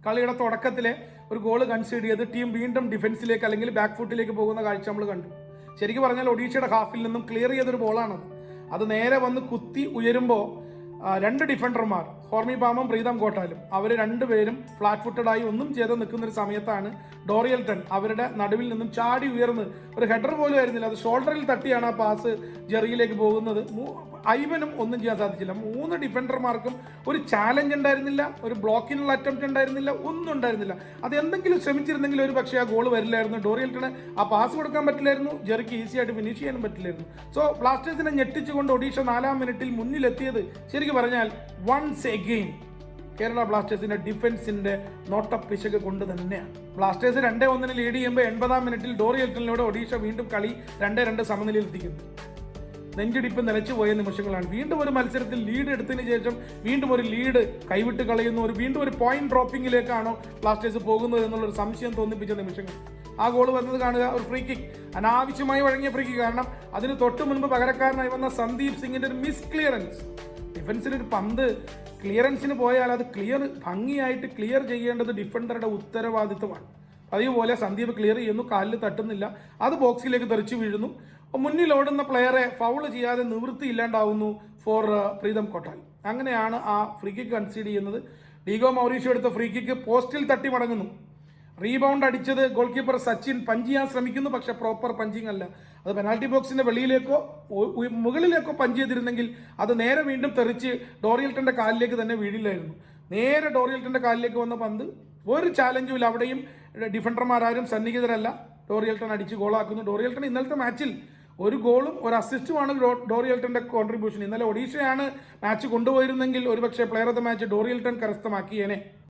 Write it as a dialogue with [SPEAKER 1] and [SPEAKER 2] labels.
[SPEAKER 1] കളിയുടെ തുടക്കത്തിലെ ഒരു ഗോൾ കൺസീഡ് ചെയ്ത് ടീം വീണ്ടും ഡിഫൻസിലേക്ക് അല്ലെങ്കിൽ ബാക്ക് ഫുട്ടിലേക്ക് പോകുന്ന കാഴ്ച നമ്മൾ കണ്ടു. ശരിക്കും പറഞ്ഞാൽ ഒഡീഷയുടെ ഹാഫിൽ നിന്നും ക്ലിയർ ചെയ്തൊരു ബോളാണത്. അത് നേരെ വന്ന് കുത്തി ഉയരുമ്പോൾ രണ്ട് ഡിഫൻഡർമാർ ഹോർമി ബാമും പ്രീതം കോട്ടാലും അവർ രണ്ടുപേരും ഫ്ലാറ്റ് ഫുട്ടഡായി ഒന്നും ചെയ്ത് നിൽക്കുന്ന ഒരു സമയത്താണ് ഡോറിയൽട്ടൺ അവരുടെ നടുവിൽ നിന്നും ചാടി ഉയർന്ന് ഒരു ഹെഡർ പോലും ആയിരുന്നില്ല, അത് ഷോൾഡറിൽ തട്ടിയാണ് ആ പാസ് ജെറിയിലേക്ക് പോകുന്നത്. ഐവനും ഒന്നും ചെയ്യാൻ സാധിച്ചില്ല. 3 ഡിഫൻഡർമാർക്കും ഒരു ചാലഞ്ച് ഉണ്ടായിരുന്നില്ല, ഒരു ബ്ലോക്കിനുള്ള അറ്റംപ്റ്റ് ഉണ്ടായിരുന്നില്ല, ഒന്നും ഉണ്ടായിരുന്നില്ല. അത് എന്തെങ്കിലും ശ്രമിച്ചിരുന്നെങ്കിൽ ഒരു പക്ഷേ ആ ഗോൾ വരില്ലായിരുന്നു. ഡോറിയൽട്ടണ് ആ പാസ് കൊടുക്കാൻ പറ്റില്ലായിരുന്നു, ജെറിക്ക് ഈസി ആയിട്ട് ഫിനിഷ് ചെയ്യാനും പറ്റില്ലായിരുന്നു. സോ ബ്ലാസ്റ്റേഴ്സിനെ ഞെട്ടിച്ചുകൊണ്ട് ഒഡീഷ 4-ാം മിനിറ്റിൽ മുന്നിലെത്തിയത് ശരിക്കും പറഞ്ഞാൽ വൺസ് എഗെയിൻ കേരള ബ്ലാസ്റ്റേഴ്സിന്റെ ഡിഫൻസിന്റെ നോട്ടപ്പിശക് കൊണ്ട് തന്നെയാണ്. ബ്ലാസ്റ്റേഴ്സ് 2-1 ലീഡ് ചെയ്യുമ്പോൾ 80-ാം മിനിറ്റിൽ ഡോറിയൽട്ടണിലൂടെ ഒഡീഷ വീണ്ടും കളി 2-2 സമനിലയിൽ എത്തിക്കുന്നു. നെഞ്ചിടിപ്പ് നിലച്ചു പോയ നിമിഷങ്ങളാണ്. വീണ്ടും ഒരു മത്സരത്തിൽ ലീഡ് എടുത്തതിന് ശേഷം വീണ്ടും ഒരു ലീഡ് കൈവിട്ട് കളയുന്നു. വീണ്ടും ഒരു പോയിന്റ് ഡ്രോപ്പിംഗിലേക്കാണോ ബ്ലാസ്റ്റേഴ്സ് പോകുന്നത് എന്നുള്ളൊരു സംശയം തോന്നിപ്പിച്ച നിമിഷങ്ങൾ. ആ ഗോൾ വന്നത് കാണുക, ഒരു ഫ്രീ കിക്ക്, അനാവശ്യമായി വഴങ്ങിയ ഫ്രീ കിക്ക്. കാരണം അതിന് തൊട്ട് മുൻപ് പകരക്കാരനായി വന്ന സന്ദീപ് സിംഗിന്റെ ഒരു മിസ് ക്ലിയറൻസ്. ഡിഫൻസിന് ഒരു പന്ത് ക്ലിയറൻസിന് പോയാൽ അത് ഭംഗിയായിട്ട് ക്ലിയർ ചെയ്യേണ്ടത് ഡിഫൻഡറുടെ ഉത്തരവാദിത്വമാണ്. അതേപോലെ സന്ദീപ് ക്ലിയർ ചെയ്യുന്നു, കാലിൽ തട്ടുന്നില്ല, അത് ബോക്സിലേക്ക് തെറിച്ചു വീഴുന്നു. മുന്നിൽ ഓടുന്ന പ്ലെയറെ ഫൗൾ ചെയ്യാതെ നിവൃത്തി ഇല്ലാണ്ടാവുന്നു ഫോർ പ്രീതം കോട്ടാൽ. അങ്ങനെയാണ് ആ ഫ്രീ കിക്ക് കൺസീഡ് ചെയ്യുന്നത്. ഡീഗോ മൗറീഷ്യോ എടുത്ത ഫ്രീ കിക്ക് പോസ്റ്റിൽ തട്ടി മടങ്ങുന്നു. റീബൗണ്ട് അടിച്ചത് ഗോൾ കീപ്പർ സച്ചിൻ പഞ്ച് ചെയ്യാൻ ശ്രമിക്കുന്നു, പക്ഷെ പ്രോപ്പർ പഞ്ചിങ് അല്ല. അത് പെനാൽറ്റി ബോക്സിന്റെ വെളിയിലേക്കോ മുകളിലേക്കോ പഞ്ച് ചെയ്തിരുന്നെങ്കിൽ അത് നേരെ വീണ്ടും തെറിച്ച് ഡോറിയൽട്ടന്റെ കാലിലേക്ക് തന്നെ വീഴില്ലായിരുന്നു. നേരെ ഡോറിയൽട്ടന്റെ കാലിലേക്ക് വന്ന പന്ത് ഒരു ചാലഞ്ചും ഇല്ല. അവിടെയും ഡിഫൻഡർമാരും സന്നിഹിതരല്ല. ഡോറിയൽട്ടൺ അടിച്ച് ഗോളാക്കുന്നു. ഡോറിയൽട്ടൺ ഇന്നലത്തെ മാച്ചിൽ ഒരു ഗോളും ഒരു അസിസ്റ്റുമാണ് ഡോറിയൽട്ടന്റെ കോൺട്രിബ്യൂഷൻ. ഇന്നലെ ഒഡീഷയാണ് മാച്ച് കൊണ്ടുപോയിരുന്നെങ്കിൽ ഒരുപക്ഷെ പ്ലെയർ ഓഫ് ദ മാച്ച് ഡോറിയൽട്ടൺ കരസ്ഥമാക്കിയേനെ.